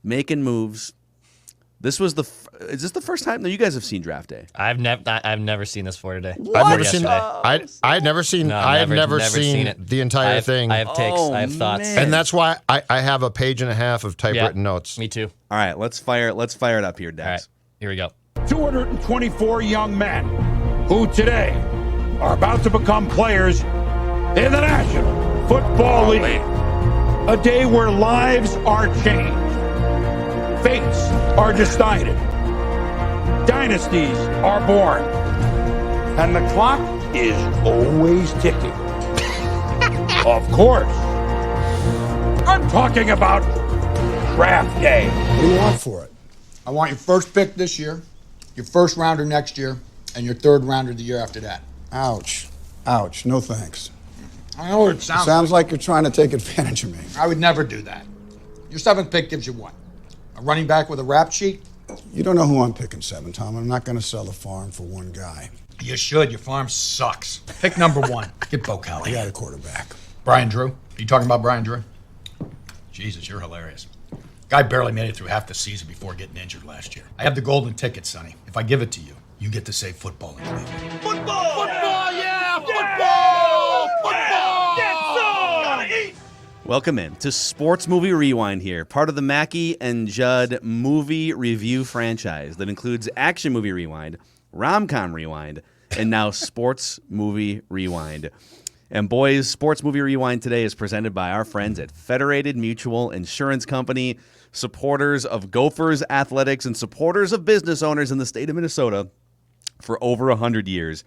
making moves. This was is this the first time? No, you guys have seen Draft Day. I've never seen this before today. What? I've never seen. I've never seen. No, I've never seen seen the entire thing. I have takes. I have thoughts. man. And that's why I have a page and a half of typewritten notes. Me too. All right, let's fire it up here, Dex. All right, here we go. 224 young men who today are about to become players in the National Football League. A day where lives are changed. Fates are decided. Dynasties are born. And the clock is always ticking. Of course. I'm talking about Draft Day. What do you want for it? I want your first pick this year, your first rounder next year, and your third rounder the year after that. Ouch. Ouch. No thanks. I know what it Sounds like you're trying to take advantage of me. I would never do that. Your seventh pick gives you what? A running back with a rap sheet? You don't know who I'm picking, Seven, Tom. I'm not going to sell the farm for one guy. You should. Your farm sucks. Pick number one. Get Bo Kelly. I got a quarterback. Brian Drew. Are you talking about Brian Drew? Jesus, you're hilarious. Guy barely made it through half the season before getting injured last year. I have the golden ticket, Sonny. If I give it to you, you get to say football in the league. Football! Football, yeah! Football! Football! Get some! Gotta eat! Welcome in to Sports Movie Rewind here, part of the Mackey and Judd movie review franchise that includes Action Movie Rewind, Rom-Com Rewind, and now Sports Movie Rewind. And boys, Sports Movie Rewind today is presented by our friends at Federated Mutual Insurance Company, supporters of Gophers Athletics and supporters of business owners in the state of Minnesota for over 100 years.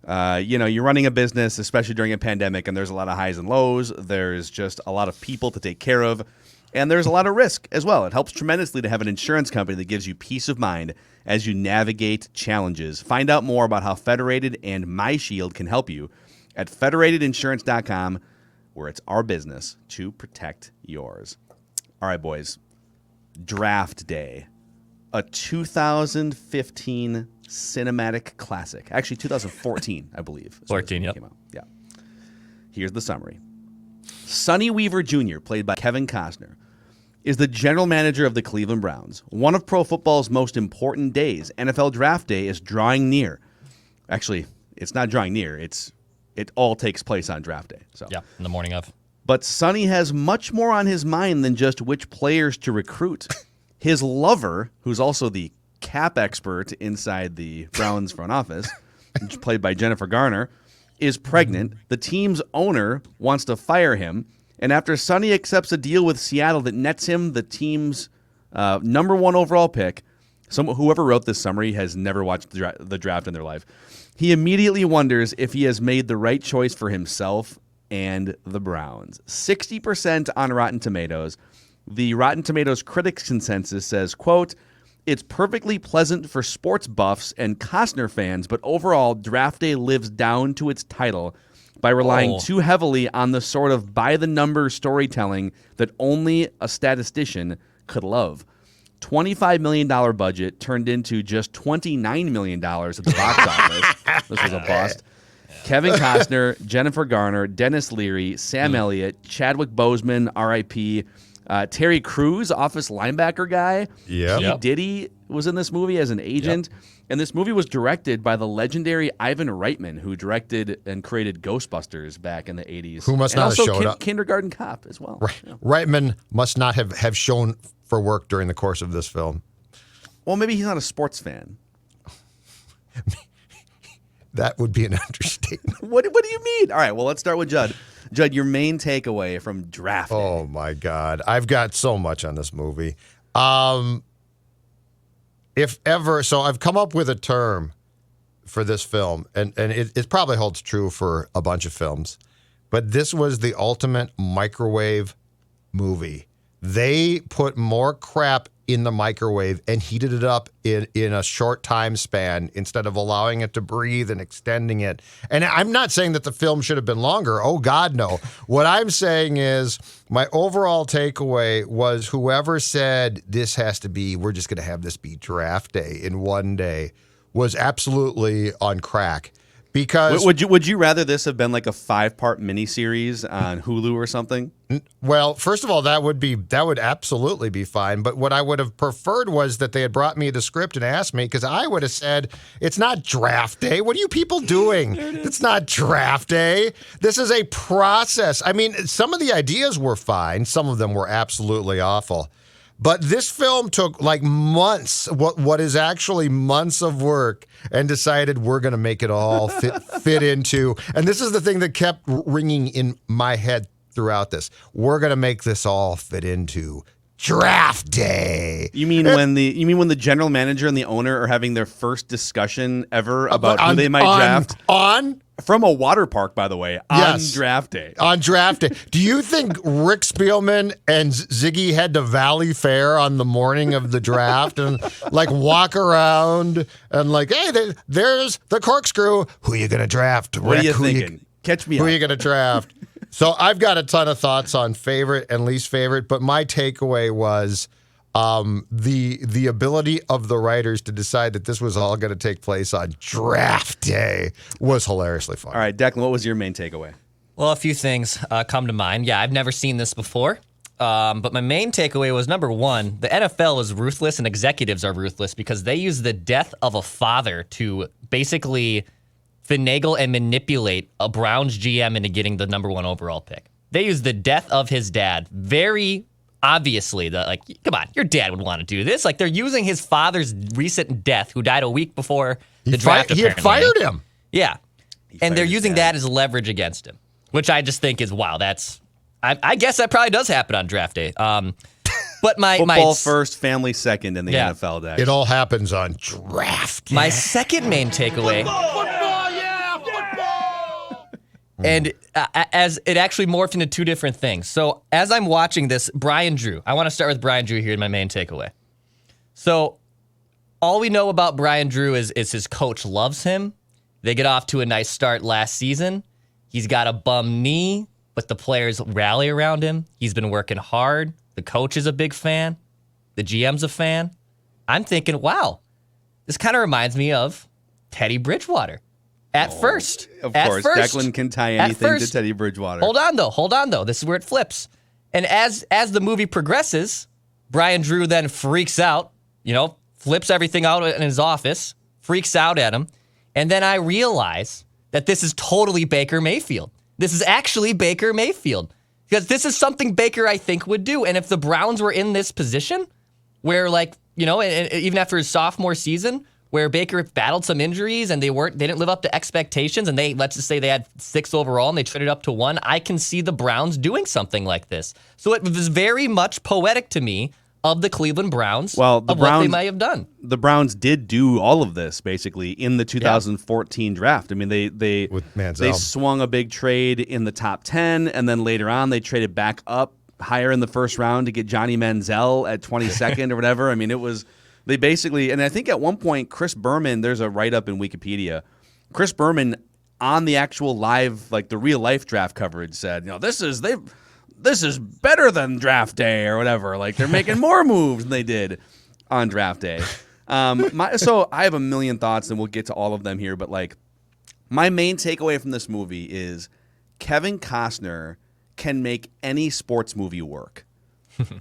You're running a business, especially during a pandemic, and there's a lot of highs and lows. There's just a lot of people to take care of, and there's a lot of risk as well. It helps tremendously to have an insurance company that gives you peace of mind as you navigate challenges. Find out more about how Federated and MyShield can help you at federatedinsurance.com, where it's our business to protect yours. All right, boys. Draft Day, a 2015 cinematic classic. Actually, 2014, I believe. 14, yep. Came out. Yeah. Here's the summary. Sonny Weaver Jr., played by Kevin Costner, is the general manager of the Cleveland Browns. One of pro football's most important days, NFL Draft Day, is drawing near. Actually, it's not drawing near. It all takes place on Draft Day. So Yeah, in the morning of. But Sonny has much more on his mind than just which players to recruit. His lover, who's also the cap expert inside the Browns front office, played by Jenifer Garner, is pregnant. The team's owner wants to fire him. And after Sonny accepts a deal with Seattle that nets him the team's number one overall pick, whoever wrote this summary has never watched the draft in their life. He immediately wonders if he has made the right choice for himself and the Browns. 60% on Rotten Tomatoes. The Rotten Tomatoes critics consensus says, quote, "It's perfectly pleasant for sports buffs and Costner fans, but overall, Draft Day lives down to its title by relying too heavily on the sort of by-the-numbers storytelling that only a statistician could love." $25 million budget turned into just $29 million at the box office. This was a bust. Kevin Costner, Jenifer Garner, Dennis Leary, Sam Elliott, Chadwick Boseman, R.I.P., Terry Crews, Office linebacker guy. Yep. P. Diddy was in this movie as an agent. Yep. And this movie was directed by the legendary Ivan Reitman, who directed and created Ghostbusters back in the 80s. Who must not have showed up. Kindergarten Cop as well. Right. Yeah. Reitman must not have shown for work during the course of this film. Well, maybe he's not a sports fan. That would be an understatement. What do you mean? All right, well, let's start with Judd. Judd, your main takeaway from Draft Day. Oh, my God. I've got so much on this movie. If ever, so I've come up with a term for this film, and it probably holds true for a bunch of films, but this was the ultimate microwave movie. They put more crap in the microwave and heated it up in a short time span instead of allowing it to breathe and extending it. And I'm not saying that the film should have been longer. Oh, God, no. What I'm saying is my overall takeaway was whoever said this has to be, we're just going to have this be Draft Day in one day, was absolutely on crack. Because Would you rather this have been like a 5-part miniseries on Hulu or something? well, first of all, that would absolutely be fine. But what I would have preferred was that they had brought me the script and asked me, because I would have said, it's not draft day. What are you people doing? It's not draft day. This is a process. I mean, some of the ideas were fine. Some of them were absolutely awful. But this film took like months, what is actually months of work, and decided we're going to make it all fit into. And this is the thing that kept ringing in my head throughout this. We're going to make this all fit into draft day. You mean when the general manager and the owner are having their first discussion ever about who they might draft? From a water park, by the way, on draft day. On draft day. Do you think Rick Spielman and Ziggy had to Valley Fair on the morning of the draft and like walk around and like, hey, there's the corkscrew. Who are you going to draft, Rick? What are you thinking? Catch me Who up. are you going to draft? So I've got a ton of thoughts on favorite and least favorite, but my takeaway was the ability of the writers to decide that this was all going to take place on draft day was hilariously fun. All right, Declan, what was your main takeaway? Well, a few things come to mind. Yeah, I've never seen this before. But my main takeaway was, number one, the NFL is ruthless and executives are ruthless because they use the death of a father to basically finagle and manipulate a Browns GM into getting the number 1 overall pick. They use the death of his dad. Very obviously, come on, your dad would want to do this. Like, they're using his father's recent death, who died a week before the draft. He had fired him. Yeah. And they're fired his using dad. that as leverage against him, which I just think is, wow, that's... I guess that probably does happen on draft day. But Football first, family second in the Yeah. NFL day. It all happens on draft. my second main takeaway, Football, yeah, football! and as it actually morphed into two different things. So as I'm watching this, Brian Drew, I want to start with Brian Drew here in my main takeaway. So all we know about Brian Drew is his coach loves him. They get off to a nice start last season. He's got a bum knee, but the players rally around him. He's been working hard. The coach is a big fan. The GM's a fan. I'm thinking, wow, this kind of reminds me of Teddy Bridgewater. At first. Of At course, first. Declan can tie At anything to first. Teddy Bridgewater. Hold on, though. This is where it flips. And as the movie progresses, Brian Drew then freaks out, flips everything out in his office, freaks out at him. And then I realize that this is totally Baker Mayfield. This is actually Baker Mayfield. Because this is something Baker, I think, would do. And if the Browns were in this position where, and even after his sophomore season, where Baker battled some injuries and they didn't live up to expectations, and let's just say they had 6 overall and they traded up to 1, I can see the Browns doing something like this. So it was very much poetic to me of the Cleveland Browns, Well, what they might have done. The Browns did do all of this basically in the 2014 draft. I mean, they With Manziel. they swung a big trade in the top 10, and then later on they traded back up higher in the first round to get Johnny Manziel at 22nd or whatever. I mean, it was they basically, and I think at one point Chris Berman, there's a write up in Wikipedia. Chris Berman on the actual live, like the real life draft coverage said, this is better than draft day or whatever. Like they're making more moves than they did on draft day. So I have a million thoughts and we'll get to all of them here. But like my main takeaway from this movie is Kevin Costner can make any sports movie work,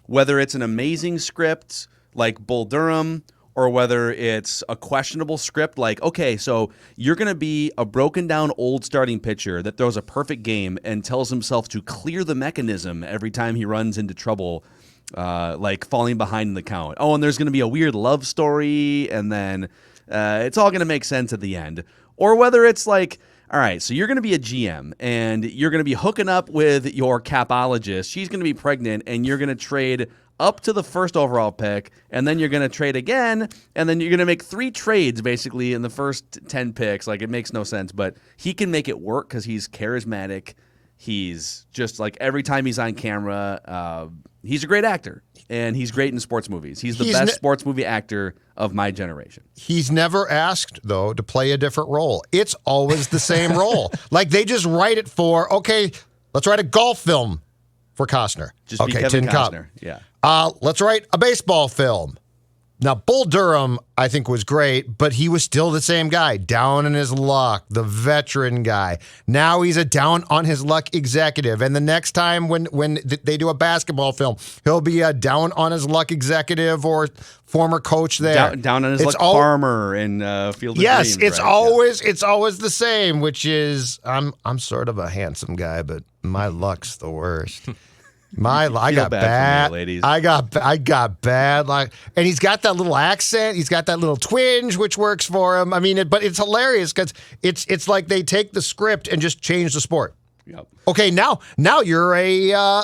whether it's an amazing script like Bull Durham or whether it's a questionable script like, okay, so you're going to be a broken down old starting pitcher that throws a perfect game and tells himself to clear the mechanism every time he runs into trouble, like falling behind in the count. Oh, and there's going to be a weird love story, and then it's all going to make sense at the end. Or whether it's like, all right, so you're going to be a GM, and you're going to be hooking up with your capologist. She's going to be pregnant, and you're going to trade up to the first overall pick, and then you're going to trade again, and then you're going to make 3 trades basically in the first 10 picks. Like, it makes no sense, but he can make it work because he's charismatic. He's just like every time he's on camera, he's a great actor, and he's great in sports movies. He's the best sports movie actor of my generation. He's never asked, though, to play a different role. It's always the same role. Like, they just write it for, okay, let's write a golf film for Costner. Just be Kevin Costner. Yeah. Let's write a baseball film. Now, Bull Durham, I think, was great, but he was still the same guy, down in his luck, the veteran guy. Now he's a down on his luck executive. And the next time when they do a basketball film, he'll be a down on his luck executive or former coach there. Down on his luck farmer in Field of Yes, Dreams. it's right? it's always the same, which is I'm sort of a handsome guy, but my luck's the worst. I got bad, ladies. I got bad luck, and he's got that little accent. He's got that little twinge, which works for him. I mean, but it's hilarious because it's like they take the script and just change the sport. Yep. Okay, now you're a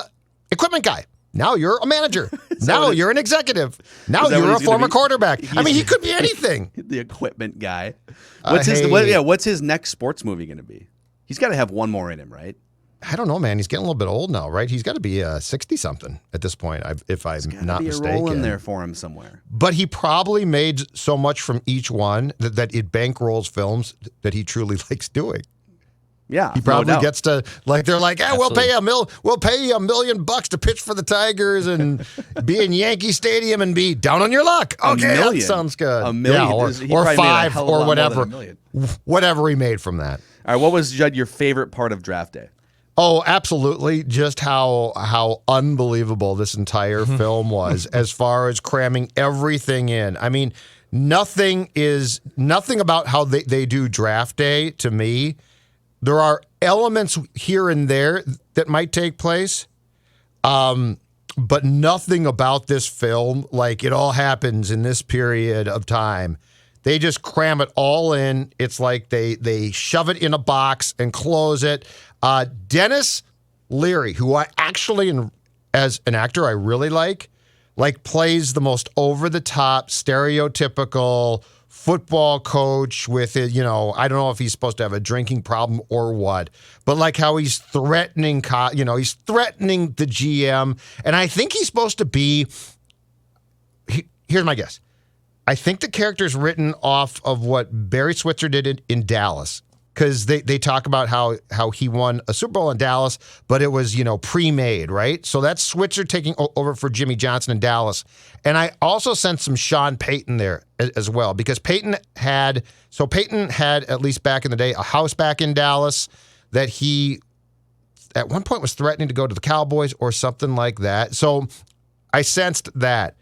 equipment guy. Now you're a manager. Now you're an executive. Now you're a former quarterback. I mean, he could be anything. The equipment guy. What's his next sports movie going to be? He's got to have one more in him, right? I don't know, man. He's getting a little bit old now, right? He's got to be 60-something at this point, if I'm not be mistaken. A role in there for him somewhere. But he probably made so much from each one that it bankrolls films that he truly likes doing. Yeah, he probably gets to they're like, we'll pay you $1 million to pitch for the Tigers and be in Yankee Stadium and be down on your luck. Okay, that sounds good. $1 million, or $5 or whatever he made from that. All right, what was, Judd, your favorite part of Draft Day? Oh, absolutely. Just how unbelievable this entire film was as far as cramming everything in. I mean, nothing about how they do Draft Day to me. There are elements here and there that might take place, but nothing about this film, like it all happens in this period of time. They just cram it all in. It's like they shove it in a box and close it. Dennis Leary, who I actually, as an actor, I really like plays the most over-the-top, stereotypical football coach with it. I don't know if he's supposed to have a drinking problem or what, but like how he's threatening, he's threatening the GM, and I think he's supposed to be. Here's my guess. I think the character's written off of what Barry Switzer did in Dallas, because they talk about how he won a Super Bowl in Dallas, but it was, pre-made, right? So that's Switzer taking over for Jimmy Johnson in Dallas. And I also sent some Sean Payton there as well, because Payton had, at least back in the day, a house back in Dallas that he, at one point, was threatening to go to the Cowboys or something like that. So I sensed that.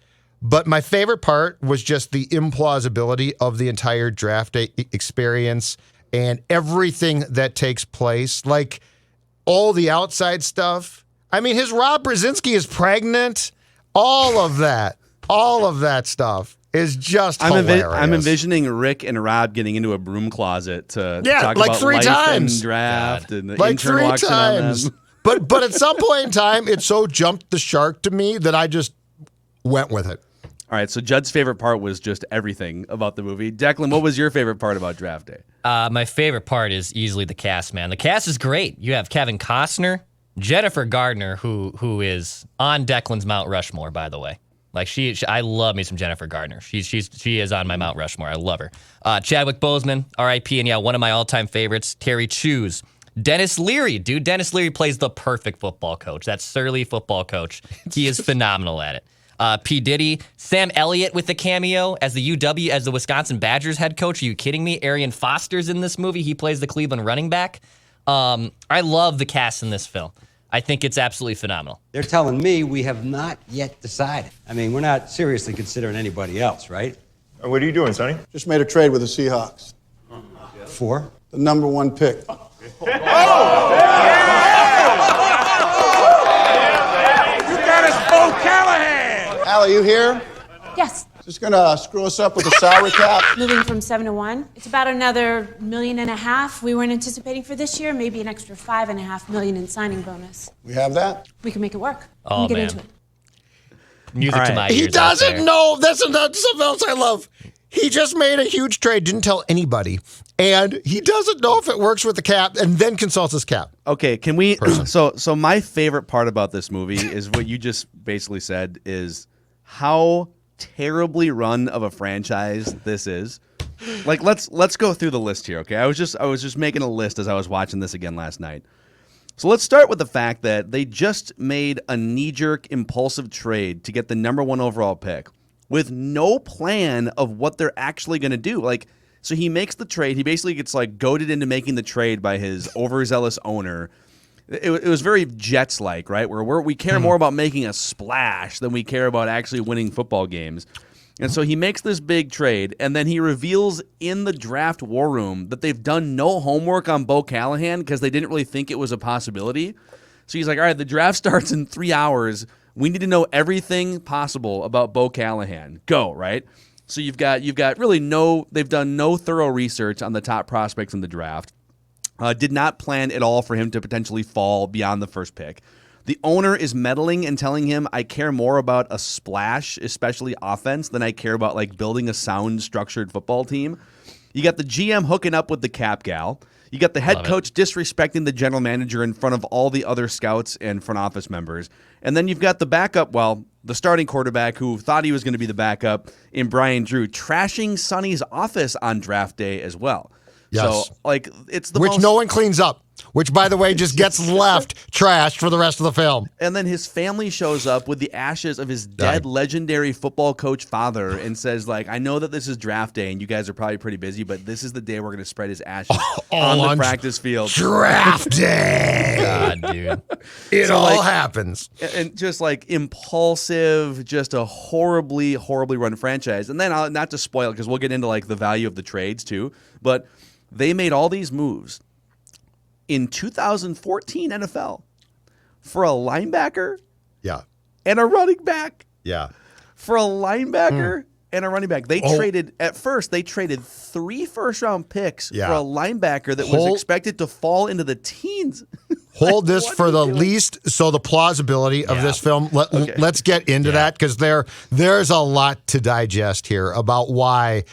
But my favorite part was just the implausibility of the entire Draft Day experience and everything that takes place, like all the outside stuff. I mean, his Rob Brzezinski is pregnant. All of that stuff is just hilarious. I'm envisioning Rick and Rob getting into a broom closet to talk like about 3 life times. And draft, and the like intern 3 walks in on times. them. But at some point in time, it so jumped the shark to me that I just went with it. All right, so Judd's favorite part was just everything about the movie. Declan, what was your favorite part about Draft Day? My favorite part is easily the cast, man. The cast is great. You have Kevin Costner, Jenifer Garner, who is on Declan's Mount Rushmore, by the way. Like I love me some Jenifer Garner. She is on my Mount Rushmore. I love her. Chadwick Boseman, R.I.P. And yeah, one of my all-time favorites, Terry Chews. Dennis Leary, dude. Dennis Leary plays the perfect football coach. That surly football coach. He is phenomenal at it. P. Diddy, Sam Elliott with the cameo as the Wisconsin Badgers head coach. Are you kidding me? Arian Foster's in this movie. He plays the Cleveland running back. I love the cast in this film. I think it's absolutely phenomenal. They're telling me we have not yet decided. I mean, we're not seriously considering anybody else, right? What are you doing, Sonny? Just made a trade with the Seahawks. For? The number 1 pick. Allie, you here? Yes. Just gonna screw us up with a salary cap. Moving from 7 to 1. It's about another $1.5 million we weren't anticipating for this year. Maybe an extra $5.5 million in signing bonus. We have that? We can make it work. Oh, we can man. get into it. Music to my ears. He doesn't know. That's something else I love. He just made a huge trade, didn't tell anybody, and he doesn't know if it works with the cap, and then consults his cap. Okay, can we? So my favorite part about this movie is what you just basically said is how terribly run of a franchise this is. Like let's go through the list here, okay? I was just making a list as I was watching this again last night. So let's start with the fact that they just made a knee-jerk, impulsive trade to get the number 1 overall pick. with no plan of what they're actually going to do. Like, so he makes the trade. He basically gets like goaded into making the trade by his overzealous owner. It was very Jets-like, right? Where we care more about making a splash than we care about actually winning football games. And so he makes this big trade, and then he reveals in the draft war room that they've done no homework on Bo Callahan because they didn't really think it was a possibility. So he's like, all right, the draft starts in 3 hours. We need to know everything possible about Bo Callahan. Go, right? So you've got really they've done no thorough research on the top prospects in the draft. Did not plan at all for him to potentially fall beyond the first pick. The owner is meddling and telling him, I care more about a splash, especially offense, than I care about like building a sound, structured football team. You got the GM hooking up with the cap gal. You got the head coach disrespecting the general manager in front of all the other scouts and front office members. And then you've got the backup, the starting quarterback who thought he was going to be the backup in Brian Drew, trashing Sonny's office on draft day as well. Yes. So, like, it's the Which no one cleans up, which, by the way, just gets left trashed for the rest of the film. And then his family shows up with the ashes of his dead legendary football coach father and says, like, I know that this is draft day and you guys are probably pretty busy, but this is the day we're going to spread his ashes on the practice field. Draft day! God, dude. It all happens. And just like impulsive, just a horribly, horribly run franchise. And then, not to spoil it, because we'll get into like the value of the trades too, but they made all these moves in 2014 NFL for a linebacker and a running back. Yeah. For a linebacker and a running back. They traded 3 first-round picks for a linebacker that was expected to fall into the teens. Hold this for the least. So the plausibility of this film. Let's get into that because there's a lot to digest here about why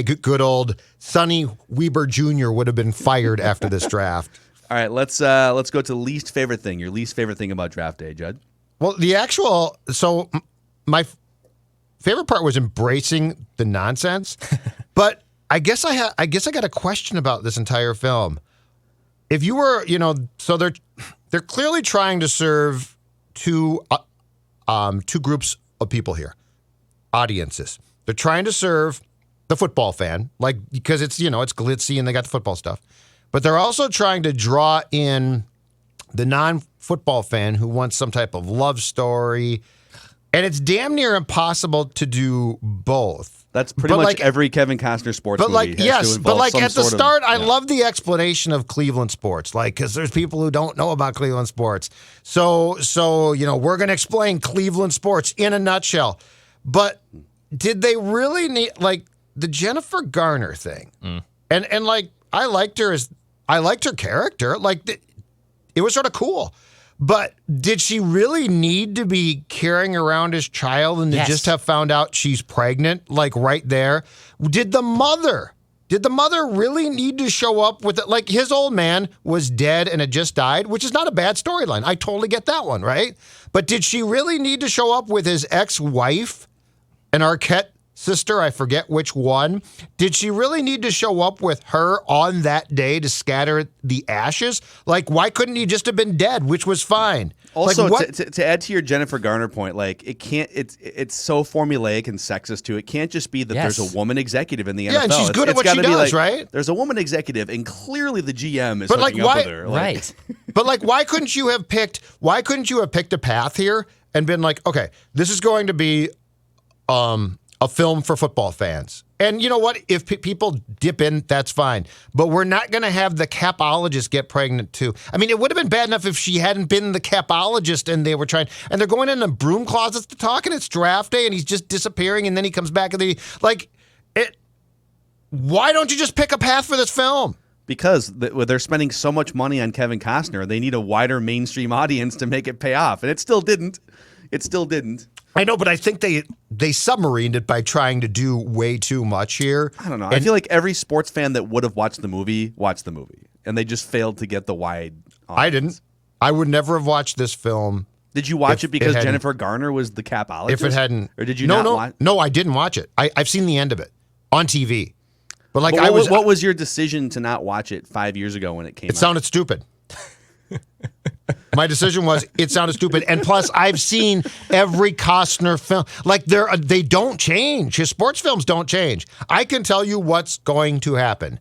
good old Sonny Weber Jr. would have been fired after this draft. All right, let's go to the least favorite thing. Your least favorite thing about draft day, Judd? Well, my favorite part was embracing the nonsense, but I guess I got a question about this entire film. If you were, so they're clearly trying to serve two groups of people here, audiences. They're trying to serve the football fan, like because it's it's glitzy and they got the football stuff, but they're also trying to draw in the non-football fan who wants some type of love story, and it's damn near impossible to do both. That's pretty much every Kevin Costner sports movie. At the start, I love the explanation of Cleveland sports, like because there's people who don't know about Cleveland sports. So we're going to explain Cleveland sports in a nutshell. But did they really need like the Jenifer Garner thing? And like I liked her character, like it was sort of cool. But did she really need to be carrying around his child and to just have found out she's pregnant, like right there? Did the mother really need to show up with it? Like his old man was dead and had just died, which is not a bad storyline. I totally get that one, right? But did she really need to show up with his ex-wife, an Arquette sister? I forget which one. Did she really need to show up with her on that day to scatter the ashes? Like, why couldn't he just have been dead, which was fine? Also, like, to add to your Jenifer Garner point, like it can't. It's so formulaic and sexist too. It can't just be that there's a woman executive in the NFL. Yeah, and she's good at what she does, right? There's a woman executive, and clearly the GM is hooking up with her. Right. But like, why couldn't you have picked a path here and been like, okay, this is going to be a film for football fans. And you know what? If people dip in, that's fine. But we're not going to have the capologist get pregnant too. I mean, it would have been bad enough if she hadn't been the capologist and they were trying. And they're going in the broom closets to talk, and it's draft day, and he's just disappearing, and then he comes back and why don't you just pick a path for this film? Because they're spending so much money on Kevin Costner, they need a wider mainstream audience to make it pay off. And it still didn't. I know, but I think they submarined it by trying to do way too much here. I don't know. I feel like every sports fan that would have watched the movie, and they just failed to get the wide audience. I didn't. I would never have watched this film. Did you watch it because Jenifer Garner was the capologist? If it hadn't, or did you not watch? No, I didn't watch it. I've seen the end of it on TV. But like, what was your decision to not watch it 5 years ago when it came out? It sounded stupid. My decision was it sounded stupid. And plus, I've seen every Costner film. Like, they don't change. His sports films don't change. I can tell you what's going to happen.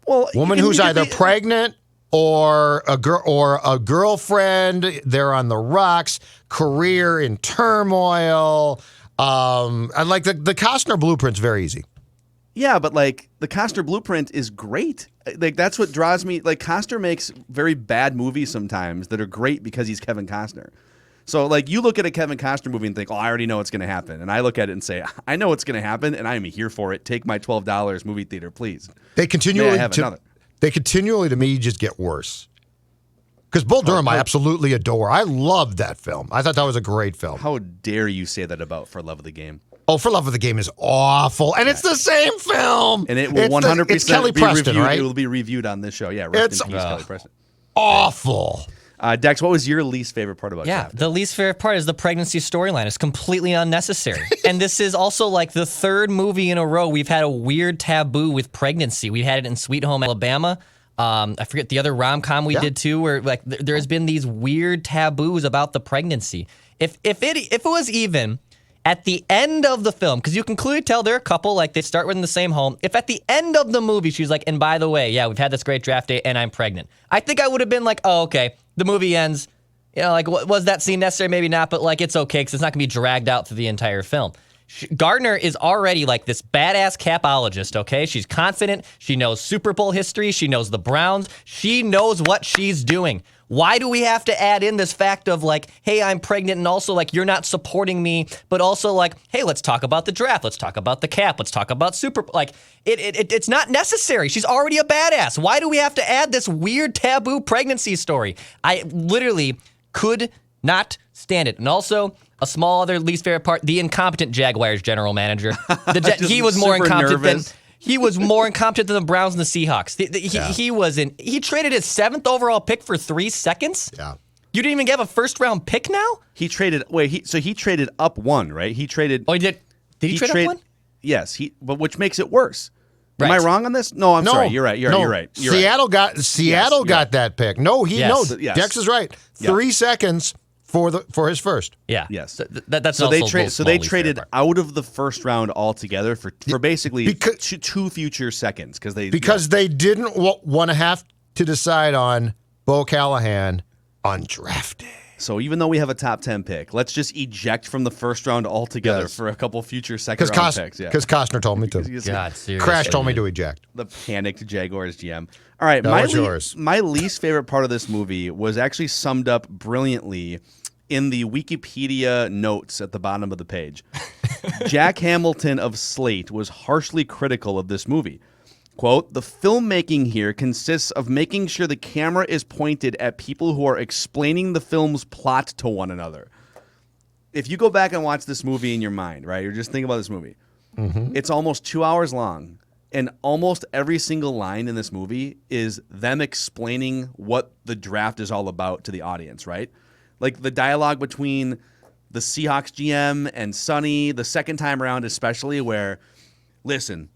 Well, Woman who's either pregnant or a girlfriend, they're on the rocks, career in turmoil. I like the Costner blueprint's very easy. Yeah, but like the Costner blueprint is great. Like that's what draws me. Like Costner makes very bad movies sometimes that are great because he's Kevin Costner. So like you look at a Kevin Costner movie and think, "Oh, I already know what's going to happen," and I look at it and say, "I know what's going to happen, and I am here for it. Take my $12 movie theater, please." They continually to me just get worse. Because Bull Durham, I absolutely adore. I loved that film. I thought that was a great film. How dare you say that about For Love of the Game? Oh, For Love of the Game is awful, and it's the same film. And it will 100% it's Kelly be Preston, reviewed. right? It will be reviewed on this show. Yeah, rest in peace, Kelly Preston. Awful. Dex, what was your least favorite part about Draft Day? The least favorite part is the pregnancy storyline. It's completely unnecessary. And this is also like the third movie in a row we've had a weird taboo with pregnancy. We had it in Sweet Home Alabama. I forget the other rom-com we did too, where like there's been these weird taboos about the pregnancy. If it was even at the end of the film, because you can clearly tell they're a couple, like they start in the same home. If at the end of the movie she's like, and by the way, yeah, we've had this great draft day and I'm pregnant, I think I would have been like, oh, okay, the movie ends. You know, like was that scene necessary? Maybe not, but like it's okay because it's not gonna be dragged out through the entire film. Gardner is already like this badass capologist, okay? She's confident. She knows Super Bowl history. She knows the Browns. She knows what she's doing. Why do we have to add in this fact of like, hey, I'm pregnant and also like you're not supporting me, but also like, hey, let's talk about the draft. Let's talk about the cap. Let's talk about Super Bowl. Like it's not necessary. She's already a badass. Why do we have to add this weird taboo pregnancy story? I literally could not stand it. And also, a small other least favorite part, the incompetent Jaguars general manager. He was more incompetent than the Browns and the Seahawks. He traded his 7th overall pick for 3 seconds? Yeah. You didn't even give a first round pick now? He traded he traded up 1, right? He traded Oh, he did. Did he trade up 1? Yes, but which makes it worse. Right. Am I wrong on this? No, I'm sorry. You're right. You're right. Seattle got that pick. No, Yes. Dex is right. 3 seconds for his first. Yeah. Yes. That's so also they traded out of the first round altogether for basically two future seconds because they didn't want to have to decide on Bo Callahan on draft day. So even though we have a top 10 pick, let's just eject from the first round altogether for a couple future second round picks. Yeah. Because Costner told me to. God, seriously. Crash told me to eject. The panicked Jaguars GM. All right, yours? My least favorite part of this movie was actually summed up brilliantly in the Wikipedia notes at the bottom of the page. Jack Hamilton of Slate was harshly critical of this movie. Quote, the filmmaking here consists of making sure the camera is pointed at people who are explaining the film's plot to one another. If you go back and watch this movie in your mind, right, you're just thinking about this movie. Mm-hmm. It's almost 2 hours long, and almost every single line in this movie is them explaining what the draft is all about to the audience, right? Like the dialogue between the Seahawks GM and Sonny, the second time around especially, where, listen,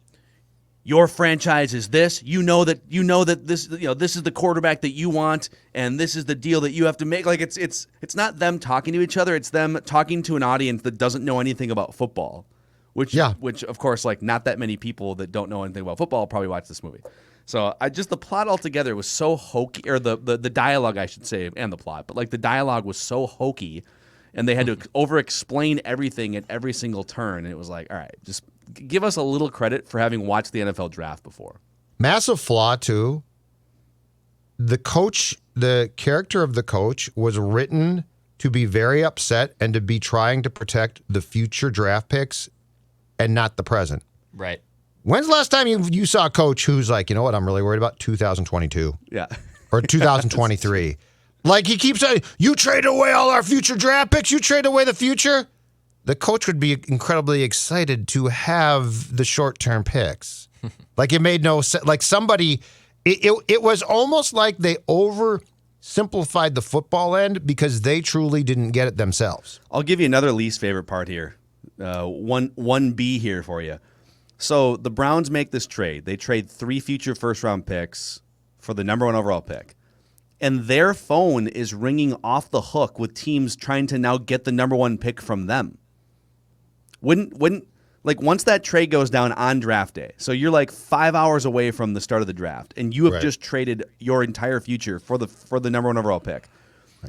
your franchise is this. You know that this this is the quarterback that you want, and this is the deal that you have to make. Like it's not them talking to each other. It's them talking to an audience that doesn't know anything about football. Which of course, like not that many people that don't know anything about football probably watch this movie. So the plot altogether was so hokey, or the dialogue I should say, and the plot, but like the dialogue was so hokey, and they had to over-explain everything at every single turn, and it was like, all right, just give us a little credit for having watched the NFL draft before. Massive flaw, too. The character of the coach was written to be very upset and to be trying to protect the future draft picks and not the present. Right. When's the last time you saw a coach who's like, you know what, I'm really worried about 2022? Yeah. Or 2023. Like he keeps saying, you trade away all our future draft picks, you trade away the future. The coach would be incredibly excited to have the short-term picks. Like it made no sense. Like somebody, it was almost like they oversimplified the football end because they truly didn't get it themselves. I'll give you another least favorite part here. 1B here for you. So the Browns make this trade. They trade 3 future first-round picks for the number 1 overall pick. and their phone is ringing off the hook with teams trying to now get the number 1 pick from them. Wouldn't like once that trade goes down on draft day, so you're like 5 hours away from the start of the draft, and you have just traded your entire future for the number 1 overall pick.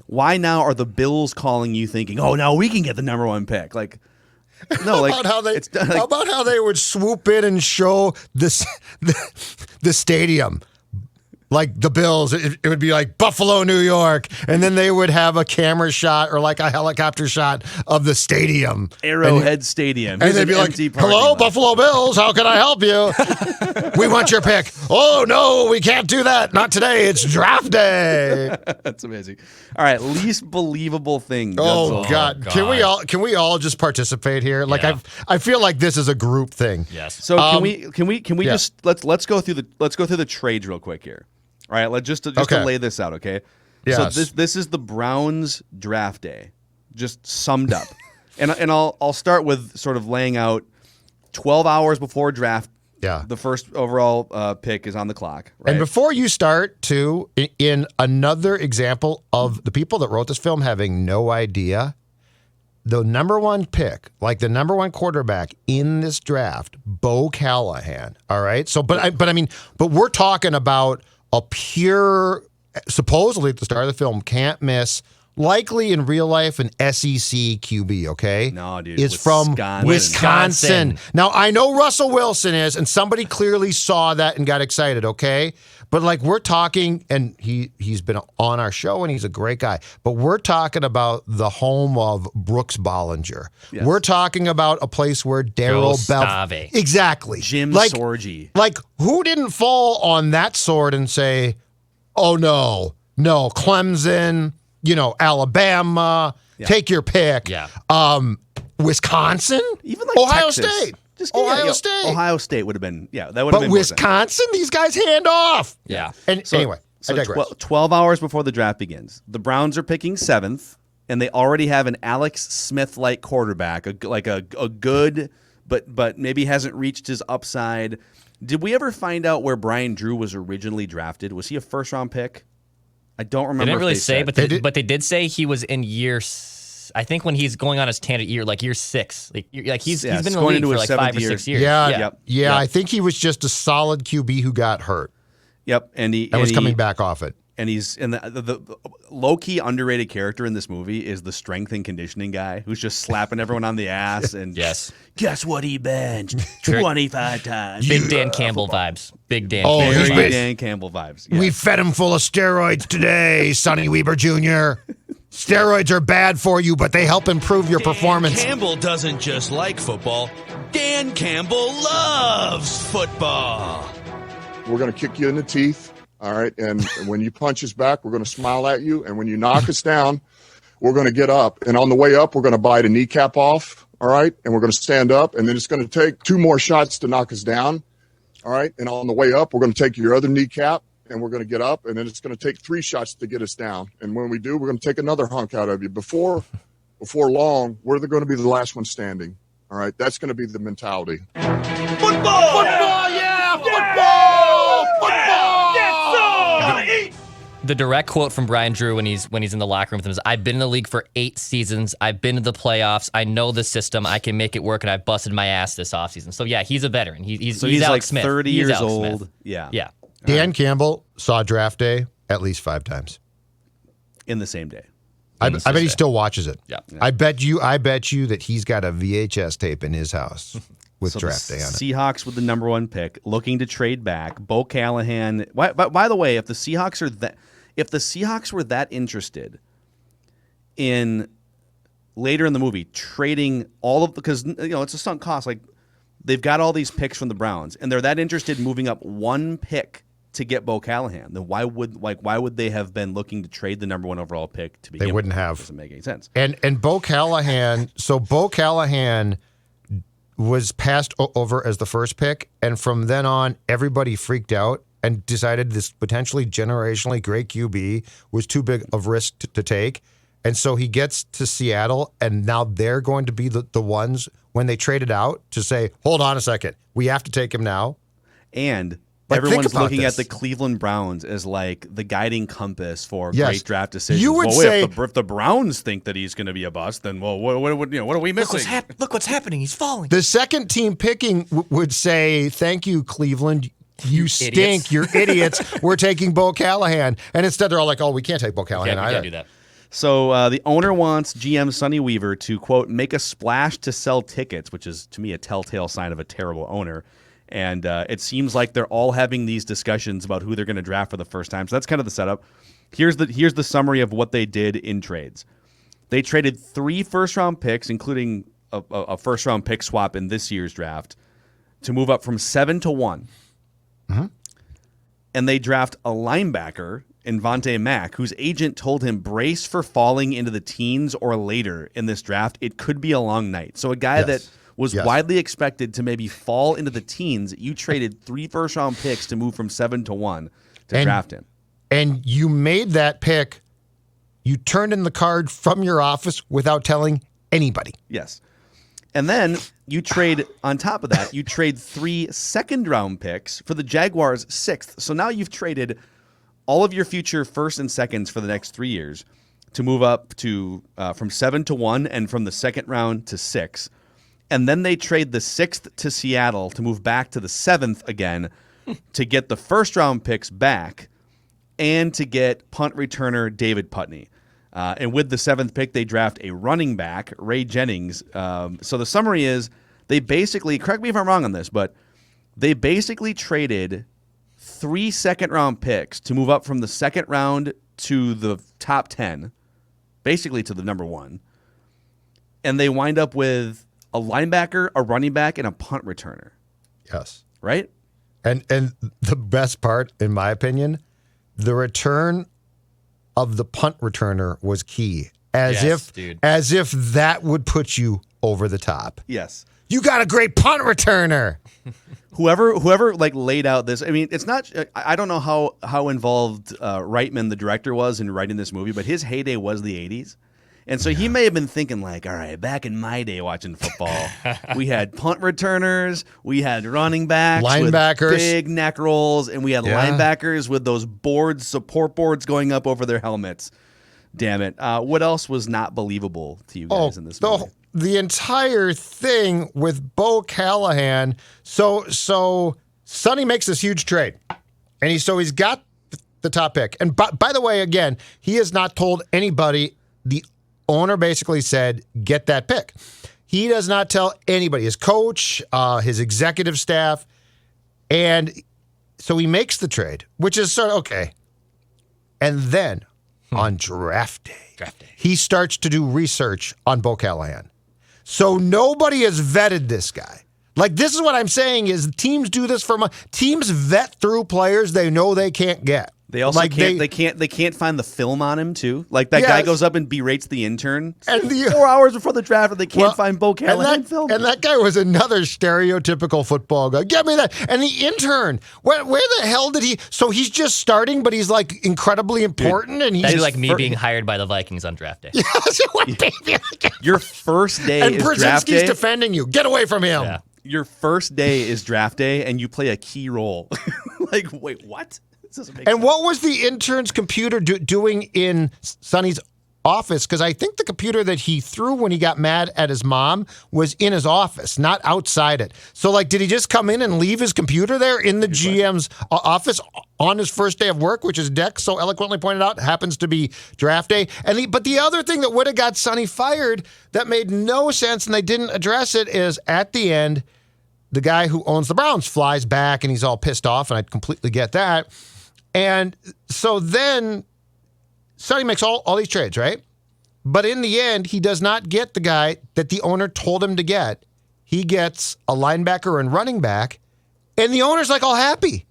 Why now are the Bills calling you thinking, oh, now we can get the number 1 pick? Like, no, like how about how they would swoop in and show this the stadium. Like the Bills, it would be like Buffalo, New York, and then they would have a camera shot or like a helicopter shot of the stadium. Arrowhead Stadium. And they'd be like, hello, Buffalo Bills, how can I help you? We want your pick. Oh, no, we can't do that. Not today. It's draft day. That's amazing. All right, least believable thing. Oh, God. Can we all just participate here? Like I feel like this is a group thing. Yes. So can we just let's go through the trades real quick here. All right, just to lay this out, okay? Yes. So this is the Browns draft day, just summed up, and I'll start with sort of laying out 12 hours before draft. Yeah. The first overall pick is on the clock. Right? And before you start, too, in another example of the people that wrote this film having no idea, the number 1 pick, like the number 1 quarterback in this draft, Bo Callahan. All right, so but we're talking about a pure, supposedly at the start of the film, can't miss, likely in real life, an SEC QB, okay? No, dude. Is from Wisconsin. Now, I know Russell Wilson is, and somebody clearly saw that and got excited, okay? But, like, we're talking, and he's been on our show, and he's a great guy, but we're talking about the home of Brooks Bollinger. Yes. We're talking about a place where Darryl Bell... Exactly. Jim Sorgi. Like, who didn't fall on that sword and say, oh, no, Clemson, Alabama, take your pick. Yeah. Wisconsin? Even like Ohio Texas. State. Ohio State would have been, that would have been. But Wisconsin, these guys hand off. Yeah. And so, anyway, I digress. 12 hours before the draft begins, the Browns are picking 7th, and they already have an Alex Smith-like quarterback, a good, but maybe hasn't reached his upside. Did we ever find out where Brian Drew was originally drafted? Was he a first-round pick? I don't remember. They didn't really say, said. but they did say he was in year. I think when he's going on his tangent year, like year 6, like he's been in the league for like 5 or 6 years. Yeah. I think he was just a solid QB who got hurt. Yep, and he was coming back off it. And he's in the low-key underrated character in this movie is the strength and conditioning guy who's just slapping everyone on the ass and yes. Guess what he benched 25 times. Big Dan Campbell vibes. Big Dan. Oh, Campbell Very vibes. Dan Campbell vibes. Yeah. We fed him full of steroids today, Sonny Weber Jr. Steroids are bad for you, but they help improve your performance. Campbell doesn't just like football. Dan Campbell loves football. We're going to kick you in the teeth, all right? And when you punch us back, we're going to smile at you. And when you knock us down, we're going to get up. And on the way up, we're going to bite a kneecap off, all right? And we're going to stand up. And then it's going to take 2 more shots to knock us down, all right? And on the way up, we're going to take your other kneecap, and we're going to get up. And then it's going to take 3 shots to get us down. And when we do, we're going to take another hunk out of you. Before long, we're going to be the last one standing, all right? That's going to be the mentality. Football! Football, yeah! Football! The direct quote from Brian Drew when he's in the locker room with him is, "I've been in the league for 8 seasons. I've been to the playoffs. I know the system. I can make it work, and I've busted my ass this offseason." So yeah, he's a veteran. He's like Alex Smith. 30 He's years Alex old. Smith. Yeah. Dan Campbell saw draft day at least 5 times. In the same day. I bet he still watches it. Yeah. I bet you that he's got a VHS tape in his house with draft day on it. Seahawks with the number 1 pick, looking to trade back. Bo Callahan. By the way, if the Seahawks were that interested in later in the movie trading all of, because it's a sunk cost. Like they've got all these picks from the Browns, and they're that interested in moving up 1 pick to get Bo Callahan, then why would they have been looking to trade the number 1 overall pick to begin with? They wouldn't have. Doesn't make any sense. And Bo Callahan, so Bo Callahan was passed over as the first pick, and from then on, everybody freaked out and decided this potentially generationally great QB was too big of risk to take. And so he gets to Seattle, and now they're going to be the ones when they trade it out to say, hold on a second, we have to take him now. And Like, Everyone's think about looking this. at the Cleveland Browns as like the guiding compass for Yes. great draft decisions. You would well, say- if the Browns think that he's going to be a bust, then what are we missing? Look what's happening. He's falling. The second team picking would say, "Thank you, Cleveland. You stink. idiots." You're idiots. We're taking Bo Callahan." And instead, they're all like, "Oh, we can't take Bo Callahan we either." can't do that. So the owner wants GM Sonny Weaver to, quote, make a splash to sell tickets, which is, to me, a telltale sign of a terrible owner. And it seems like they're all having these discussions about who they're going to draft for the first time. So that's kind of the setup. Here's the summary of what they did in trades. They traded 3 first-round picks, including a first-round pick swap in this year's draft, to move up from 7 to 1. Mm-hmm. And they draft a linebacker in Vontae Mack, whose agent told him, brace for falling into the teens or later in this draft. It could be a long night. So a guy that was widely expected to maybe fall into the teens, you traded 3 first-round picks to move from 7 to 1 to draft him. And you made that pick. You turned in the card from your office without telling anybody. Yes. And then you trade, on top of that, you trade 3 second-round picks for the Jaguars' 6th. So now you've traded all of your future first and seconds for the next 3 years to move up to from 7 to 1 and from the second round to 6. And then they trade the 6th to Seattle to move back to the 7th again to get the first-round picks back and to get punt returner David Putney. And with the 7th pick, they draft a running back, Ray Jennings. So the summary is they basically, correct me if I'm wrong on this, but they basically traded 3 second-round picks to move up from the second round to the top 10, basically to the number 1. And they wind up with a linebacker, a running back, and a punt returner. Yes. Right? And the best part, in my opinion, the return of the punt returner was key. As if that would put you over the top. Yes. You got a great punt returner. Whoever like laid out this, I mean, it's not. I don't know how involved Reitman, the director, was in writing this movie, but his heyday was the '80s, and so he may have been thinking like, all right, back in my day watching football, we had punt returners, we had running backs, linebackers, with big neck rolls, and we had linebackers with those support boards going up over their helmets. Damn it! What else was not believable to you guys in this movie? The entire thing with Bo Callahan. So Sonny makes this huge trade, and he's got the top pick. And by the way, again, he has not told anybody. The owner basically said, "Get that pick." He does not tell anybody. His coach, his executive staff, and so he makes the trade, which is sort of okay. And then on draft day, he starts to do research on Bo Callahan. So nobody has vetted this guy. Like, this is what I'm saying is teams do this for money. Teams vet through players they know they can't get. They also they can't find the film on him too. Like that guy goes up and berates the intern and 4 hours before the draft, and they can't find Bo Callahan film. And that guy was another stereotypical football guy. Get me that. And the intern, where the hell did he? So he's just starting, but he's like incredibly important. Dude, and he's that'd be like me being hired by the Vikings on draft day. Your first day and is draft Brzezinski's day. defending you. Get away from him. Yeah. Your first day is draft day, and you play a key role. Like, wait, what? And what was the intern's computer doing in Sonny's office? Because I think the computer that he threw when he got mad at his mom was in his office, not outside it. So, like, did he just come in and leave his computer there in the GM's office on his first day of work, which is Dex so eloquently pointed out happens to be draft day? But the other thing that would have got Sonny fired that made no sense and they didn't address it is at the end, the guy who owns the Browns flies back and he's all pissed off, and I completely get that. And so then Sonny makes all these trades, right? But in the end, he does not get the guy that the owner told him to get. He gets a linebacker and running back, and the owner's like all happy.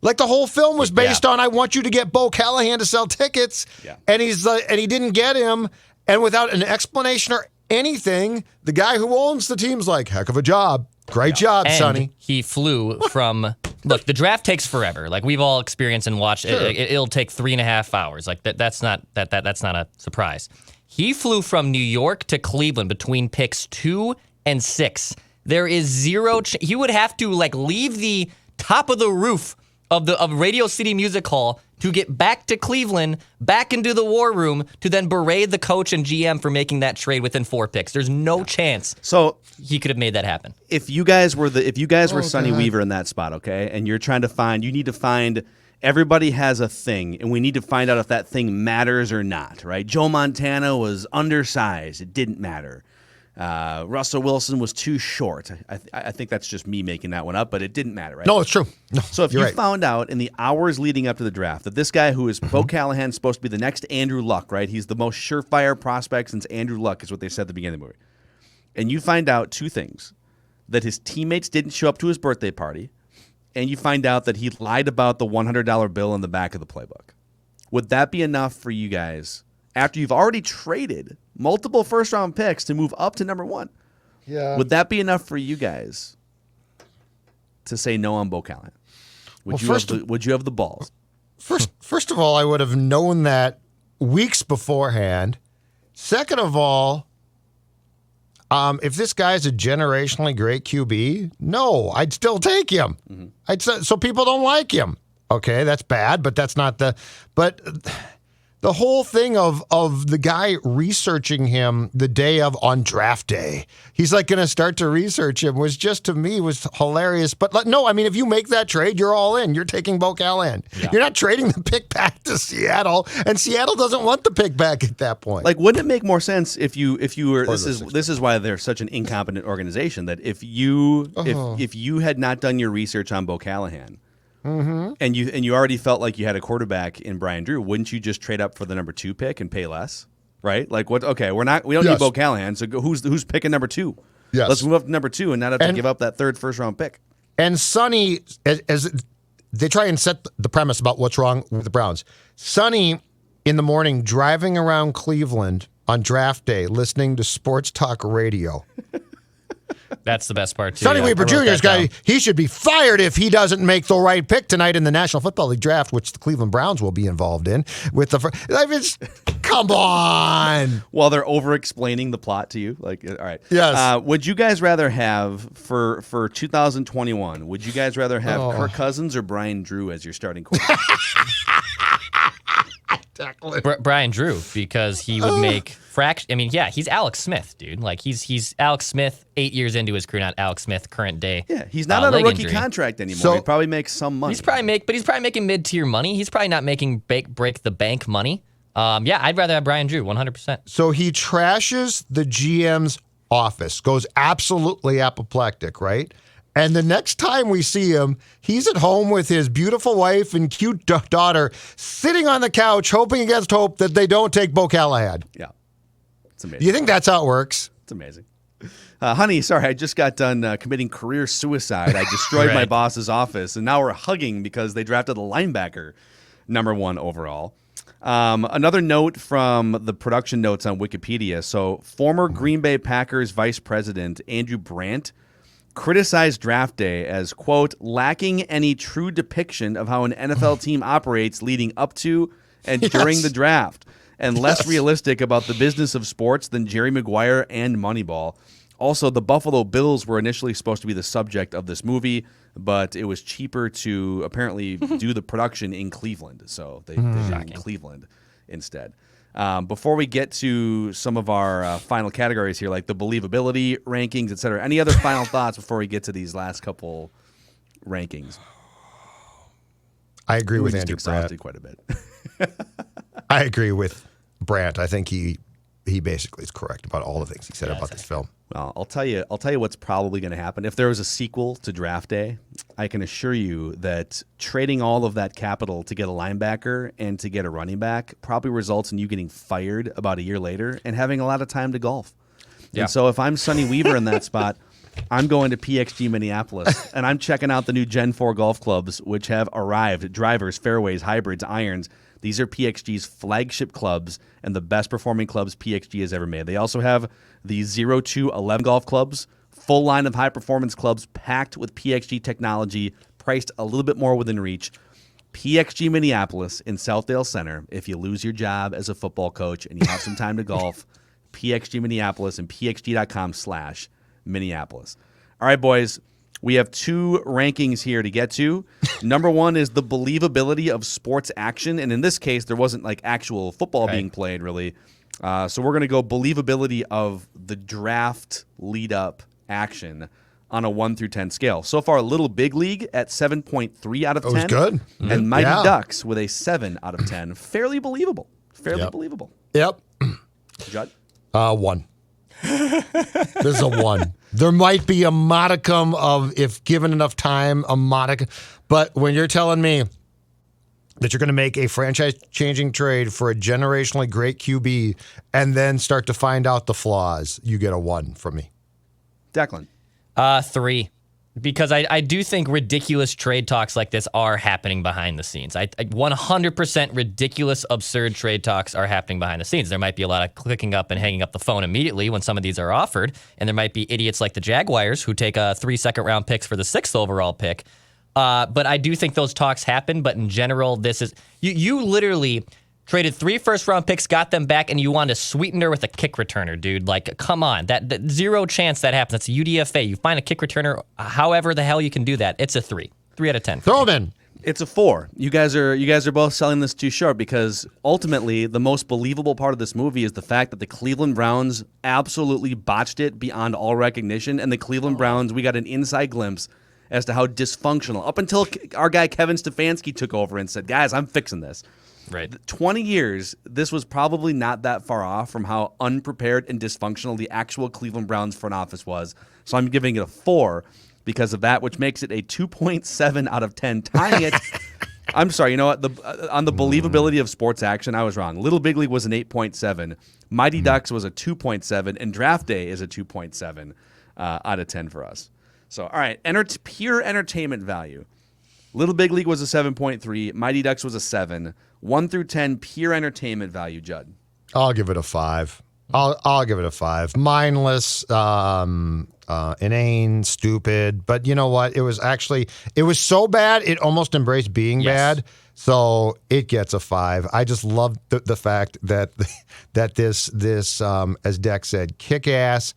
Like the whole film was based on, I want you to get Bo Callahan to sell tickets, and and he didn't get him, and without an explanation or anything, the guy who owns the team's like, heck of a job. Great job, and Sonny. He flew from. Look, the draft takes forever. Like we've all experienced and watched. Sure. It'll take 3.5 hours. Like that's not a surprise. He flew from New York to Cleveland between picks 2 and 6. There is zero. He would have to like leave the top of the roof of Radio City Music Hall to get back to Cleveland, back into the war room, to then berate the coach and GM for making that trade within 4 picks. There's no chance he could have made that happen. If you guys were Sonny Weaver in that spot, okay, and you're trying to you need to find. Everybody has a thing, and we need to find out if that thing matters or not, right? Joe Montana was undersized. It didn't matter. Russell Wilson was too short. I think that's just me making that one up, but it didn't matter, right? No, it's true. No, so if you found out in the hours leading up to the draft that this guy who is Bo Callahan's supposed to be the next Andrew Luck, right? He's the most surefire prospect since Andrew Luck is what they said at the beginning of the movie. And you find out 2 things. That his teammates didn't show up to his birthday party, and you find out that he lied about the $100 bill in the back of the playbook. Would that be enough for you guys after you've already traded multiple first-round picks to move up to number 1? Yeah. Would that be enough for you guys to say no on Bo Callahan? Would you have the balls? First of all, I would have known that weeks beforehand. Second of all, if this guy's a generationally great QB, no, I'd still take him. Mm-hmm. So people don't like him. Okay, that's bad, but that's not but the whole thing of the guy researching him the day on draft day, he's like going to start to research him, was just, to me, was hilarious. But no, I mean, if you make that trade, you're all in. You're taking Bo Callahan. Yeah. You're not trading the pick back to Seattle, and Seattle doesn't want the pick back at that point. Like, wouldn't it make more sense if you were? This is why they're such an incompetent organization. That if you had not done your research on Bo Callahan. Mm-hmm. And you already felt like you had a quarterback in Brian Drew, wouldn't you just trade up for the number 2 pick and pay less? Right? Like, what? Okay, we don't need Bo Callahan, so who's picking number 2? Yes. Let's move up to number 2 and not have to give up that 3rd first-round pick. And Sonny, as they try and set the premise about what's wrong with the Browns, Sonny in the morning driving around Cleveland on draft day listening to sports talk radio. That's the best part, too. Sonny Weaver Jr.'s guy, he should be fired if he doesn't make the right pick tonight in the National Football League draft, which the Cleveland Browns will be involved in. Come on. While they're over-explaining the plot to you. Like, all right. Yes. Would you guys rather have, for 2021, would you guys rather have Kirk Cousins or Brian Drew as your starting quarterback? Brian Drew, because he would make fraction. I mean, yeah, he's Alex Smith, dude. Like he's Alex Smith 8 years into his career, not Alex Smith current day. Yeah, he's not on a rookie contract anymore. So, he probably makes some money. He's probably making mid-tier money. He's probably not making break the bank money. Yeah, I'd rather have Brian Drew 100%. So he trashes the GM's office, goes absolutely apoplectic, right? And the next time we see him, he's at home with his beautiful wife and cute daughter, sitting on the couch, hoping against hope that they don't take Bo Callahan. Yeah. It's amazing. Do you think that's how it works? It's amazing. Honey, sorry, I just got done committing career suicide. I destroyed my boss's office, and now we're hugging because they drafted a linebacker, number 1 overall. Another note from the production notes on Wikipedia. So, former Green Bay Packers vice president Andrew Brandt criticized draft day as, quote, lacking any true depiction of how an NFL team operates leading up to and during the draft, and less realistic about the business of sports than Jerry Maguire and Moneyball. Also, the Buffalo Bills were initially supposed to be the subject of this movie, but it was cheaper to apparently do the production in Cleveland, so they did it in Cleveland instead. Before we get to some of our final categories here, like the believability rankings, et cetera, any other final thoughts before we get to these last couple rankings? I agree with Andrew Brandt quite a bit. I agree with Brandt. I think he basically is correct about all the things he said about this film. Well, I'll tell you what's probably going to happen. If there was a sequel to Draft Day, I can assure you that trading all of that capital to get a linebacker and to get a running back probably results in you getting fired about a year later and having a lot of time to golf. Yeah. And so if I'm Sonny Weaver in that spot, I'm going to PXG Minneapolis, and I'm checking out the new Gen 4 golf clubs, which have arrived. Drivers, fairways, hybrids, irons. These are PXG's flagship clubs and the best performing clubs PXG has ever made. They also have the 0-11 golf clubs, full line of high performance clubs packed with PXG technology, priced a little bit more within reach. PXG Minneapolis in Southdale Center. If you lose your job as a football coach and you have some time to golf, PXG Minneapolis and pxg.com/Minneapolis. All right, boys. We have 2 rankings here to get to. Number 1 is the believability of sports action. And in this case, there wasn't like actual football being played, really. So we're going to go believability of the draft lead-up action on a 1 through 10 scale. So far, Little Big League at 7.3 out of 10. That was good. And Mighty Ducks with a 7 out of 10. Fairly believable. Believable. Yep. Judd? 1. This is a 1. There might be a modicum of, if given enough time, a modicum. But when you're telling me that you're going to make a franchise-changing trade for a generationally great QB and then start to find out the flaws, you get a 1 from me. Declan? 3. Because I do think ridiculous trade talks like this are happening behind the scenes. 100% ridiculous, absurd trade talks are happening behind the scenes. There might be a lot of clicking up and hanging up the phone immediately when some of these are offered, and there might be idiots like the Jaguars who take 3 second-round picks for the 6th overall pick. But I do think those talks happen, but in general, this is... You literally traded 3 first-round picks, got them back, and you wanted a sweetener with a kick returner, dude. Like, come on. That zero chance that happens. That's a UDFA. You find a kick returner, however the hell you can do that. It's a 3. 3 out of 10. Throw them in. It's a 4. You guys are both selling this too short because ultimately the most believable part of this movie is the fact that the Cleveland Browns absolutely botched it beyond all recognition, and the Cleveland Browns, we got an inside glimpse as to how dysfunctional, up until our guy Kevin Stefanski took over and said, guys, I'm fixing this. Right. 20 years, this was probably not that far off from how unprepared and dysfunctional the actual Cleveland Browns front office was. So I'm giving it a 4 because of that, which makes it a 2.7 out of 10, tying it. I'm sorry, you know what? On the believability of sports action, I was wrong. Little Big League was an 8.7. Mighty Ducks was a 2.7, and Draft Day is a 2.7 out of 10 for us. So, all right, pure entertainment value. Little Big League was a 7.3. Mighty Ducks was a 7. 1 through 10, pure entertainment value, Judd. I'll give it a 5. I'll give it a 5. Mindless, inane, stupid. But you know what? It was so bad, it almost embraced being bad. So it gets a 5. I just love the fact that this as Deck said, kick-ass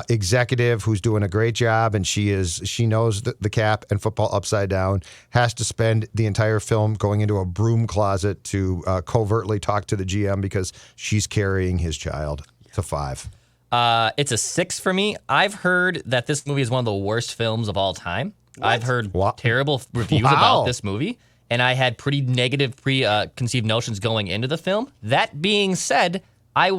executive who's doing a great job, and she knows the cap and football upside down, has to spend the entire film going into a broom closet to covertly talk to the GM because she's carrying his child. It's a 5. It's a 6 for me. I've heard that this movie is one of the worst films of all time. What? I've heard terrible reviews about this movie, and I had pretty negative preconceived notions going into the film. That being said, I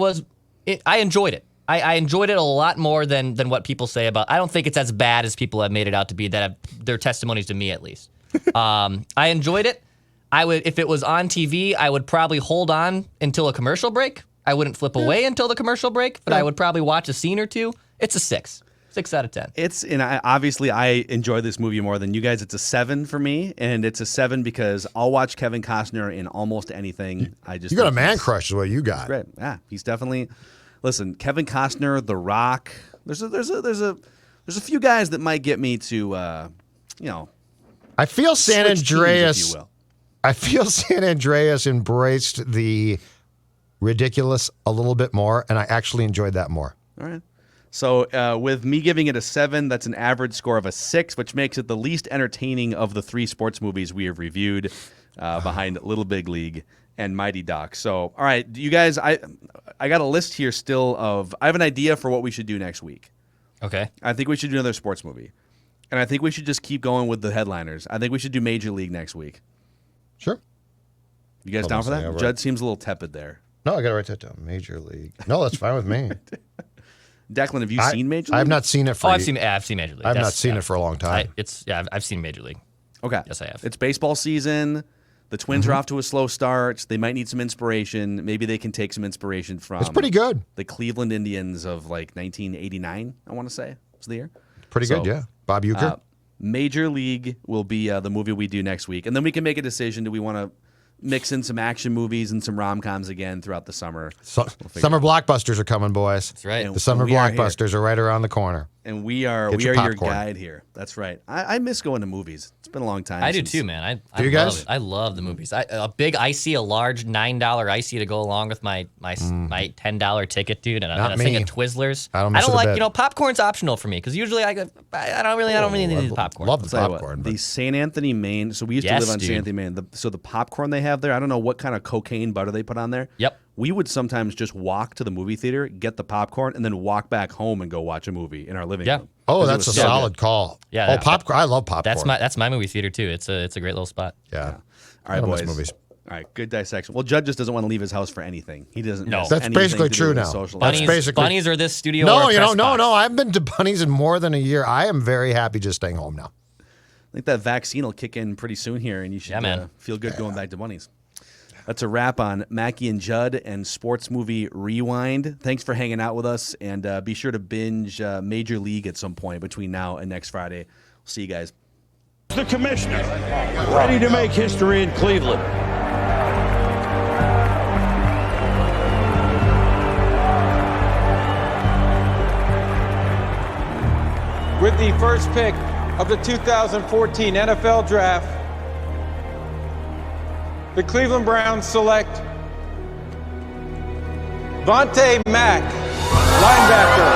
enjoyed it. I enjoyed it a lot more than what people say about. I don't think it's as bad as people have made it out to be. Their testimonies to me, at least. I enjoyed it. I would, if it was on TV, I would probably hold on until a commercial break. I wouldn't flip away until the commercial break, but I would probably watch a scene or two. It's a 6. 6 out of 10. Obviously I enjoy this movie more than you guys. It's a 7 for me, and it's a 7 because I'll watch Kevin Costner in almost anything. You got a man crush is what you got. Great. Yeah, he's definitely. Listen, Kevin Costner, The Rock. There's a few guys that might get me to, I feel San switch Andreas. teams, if you will. I feel San Andreas embraced the ridiculous a little bit more, and I actually enjoyed that more. All right. So with me giving it a 7, that's an average score of a 6, which makes it the least entertaining of the 3 sports movies we have reviewed, behind Little Big League and Mighty Ducks. So, all right, you guys, I got a list here still of. I have an idea for what we should do next week. Okay. I think we should do another sports movie, and I think we should just keep going with the headliners. I think we should do Major League next week. Sure. You guys down for that? Right. Judd seems a little tepid there. No, I got to write that down. Major League. No, that's fine with me. Declan, have you seen Major League? I've not seen it for. I've seen Major League. I've not seen it for a long time. I've seen Major League. Okay. Yes, I have. It's baseball season. The Twins are off to a slow start. They might need some inspiration. Maybe they can take some inspiration from. It's pretty good. The Cleveland Indians of like 1989, I want to say, was the year. Pretty good, yeah. Bob Uecker. Major League will be the movie we do next week, and then we can make a decision. Do we want to mix in some action movies and some rom-coms again throughout the summer? Summer blockbusters are coming, boys. That's right. The summer blockbusters are right around the corner. And we are Get your popcorn. guide here. That's right. I miss going to movies. It's been a long time. I do since- too, man. Do you guys? I love the movies. A big icy, a large $9 icy to go along with my $10 ticket, dude, and Not a thing me. of Twizzlers. I don't miss it a like bit. popcorn's optional for me because usually I don't really need the popcorn. Love the Tell you what, popcorn. the St. Anthony, Maine. So we used to Yes, live on dude. St. Anthony, Maine. So the popcorn they have there, I don't know what kind of cocaine butter they put on there. Yep. We would sometimes just walk to the movie theater, get the popcorn, and then walk back home and go watch a movie in our living Yeah. room. Oh, 'Cause it that's a was so solid good. call. Yeah, Oh, that- popcorn. I love popcorn. That's my movie theater too. It's a great little spot. Yeah. All right, I don't miss boys. movies. All right, good dissection. Well, Judd just doesn't want to leave his house for anything. He doesn't. No. miss That's anything basically to do true with now. social That's life. basically- Bunnies are this studio. No, or you know, press no, box. no. I haven't been to Bunnies in more than a year. I am very happy just staying home now. I think that vaccine will kick in pretty soon here, and you should Yeah, man. feel good going back to Bunnies. That's a wrap on Mackey and Judd and Sports Movie Rewind. Thanks for hanging out with us, and be sure to binge Major League at some point between now and next Friday. We'll see you guys. The commissioner, ready to make history in Cleveland. With the first pick of the 2014 NFL Draft, the Cleveland Browns select Vontae Mack, linebacker.